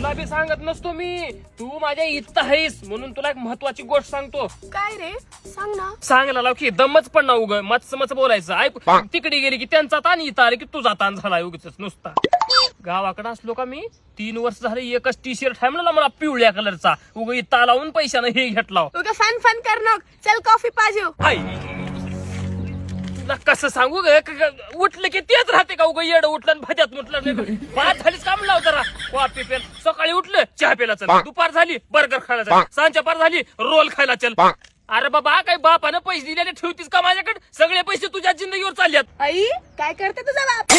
तुला बी सांगत नसतो मी, तू माझ्या इथं आहेस म्हणून तुला एक महत्वाची गोष्ट सांगतो. काय रे सांग ना. सांगायला लाव की दमच पण ना उग मच बोलायचं. ऐक तिकडे गेली की त्यांचा ताण, इथं आले की तुझा ताण झाला उगच नुसता. गावाकडे असलो का मी 3 वर्ष झाले एकच टी शर्ट आहे म्हणला मला पिवळ्या कलरचा, उग इथं लावून पैशानं हे घेतला. तू का फन फन कर नको, चल कॉफी पाहिजे. तुला कसं सांगू ग, उठलं की तेच राहते का उग येड उठलं भज्यात उठलं नाही. पाच झालीच काम लाव जरा. कॉफी पेल, सकाळी उठलं चहा पेला चल, दुपार झाली बर्गर खायला चल, सांजच्या पार झाली रोल खायला चल. अरे बाबा काय बापानं पैसे दिलेले ठेवतीस का माझ्याकडे? सगळे पैसे तुझ्या जिंदगीवर चालल्यात. आई काय करते तुझा बाप?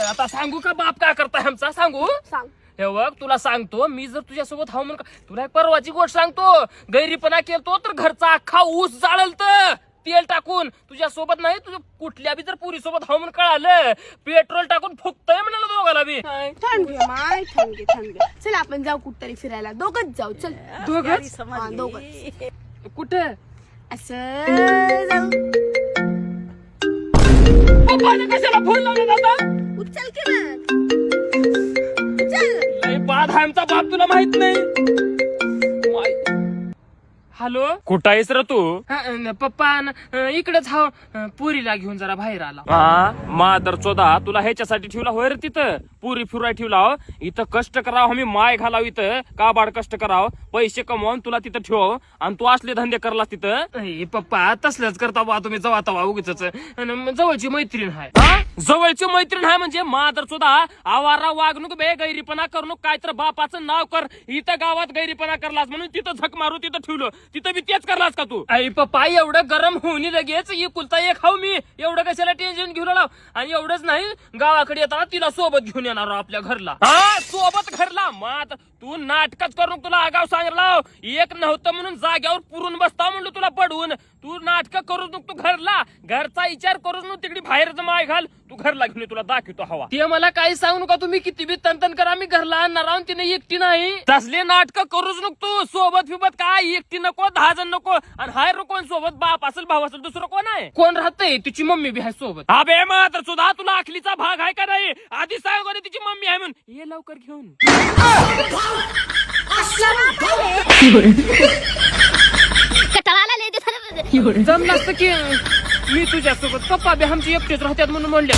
आता सांगू का बाप काय करताय आमचा? सांगू सांग. हे बघ तुला सांगतो, मी जर तुझ्यासोबत हाव म्हणून तुला एक परवाची गोष्ट सांगतो. गैरीपणा केलतो तर घरचा अख्खा ऊस जाळलत तेल टाकून. तुझ्या सोबत नाही, तुझ्या कुठल्या बी जर पुरी सोबत हाव म्हणून कळालं पेट्रोल टाकून फुकतय म्हणाला दोघाला बी. थंड घे माय, थंड घे. चल आपण जाऊ कुठतरी फिरायला, दोघच जाऊ. चल दोघच? हा, दोघच. कुठं? असं जाऊ. पप्पाने कशाला फोन लावला दादा? उचल की मग. चल. लय बाद आहे आमचा बाप, तुला माहित नाही. हॅलो, कुठं आहेस रे तू? पप्पा इकडेच हा, पुरीला घेऊन जरा बाहेर आला. हा मादर चोदा, तुला ह्याच्यासाठी ठेवला होय रे तिथं? पुरी फिराय ठेवला हो? इथं कष्ट करावं आम्ही, माय घालाव इथं, काबाड कष्ट करावं, पैसे कमवून तुला तिथं ठेवावं आणि तू असले धंदे करलास तिथं? पप्पा तसलंच करता बा तुम्ही, जवा तवा उगीच. जवळची मैत्रीण आहे. जवळची मैत्रीण आहे म्हणजे मादर चोदा आवारा वागणूक बे, गैरीपणा करू काय तर बापाचं नाव कर. इथं गावात गैरीपणा करलास म्हणून तिथं झक मारू तिथं ठेवलं, तिथं बी तेच करलास का तू? आई पप्पा एवढं गरम होऊन लगेच कुलता एक खाऊ मी, एवढं कशाला टेन्शन घेऊन आला? आणि एवढंच नाही, गावाकडे येताना तिला सोबत घेऊन येणार आपल्या घरला. हा सोबत घरला. मात तू नाटकच करून तुला आगाव सांगला, एक नव्हतं म्हणून जाग्यावर पुरून बसता म्हणलं तुला पडवून. तू नाटक करू नको, तू घरला घरचा विचार करूच नको, तिकडे बाहेरच माय घाल, तू घरला घेऊन तुला दाखवतो हवा. ते मला काही सांगू नका तुम्ही, किती बी तन करा, मी घरला आणणार आहोत, तिने एकटी नाही. तसले नाटक करूच नको तू. सोबत फिबत काय एकटी नको, 10 जण नको. आणि हाय रो कोण सोबत? बाप असेल, भाऊ असेल, दुसरं कोण आहे? कोण राहतंय? तिची मम्मी बी आहे सोबत. अबे मात्र सुद्धा तुला अखलीचा भाग आहे का नाही? आधी सांग बरं तिची मम्मी आहे म्हणून. ये लवकर घेऊन. जमलं असतं की मी तुझ्यासोबत, पप्पा बी आमची एकटेच राहतात म्हणून म्हणले.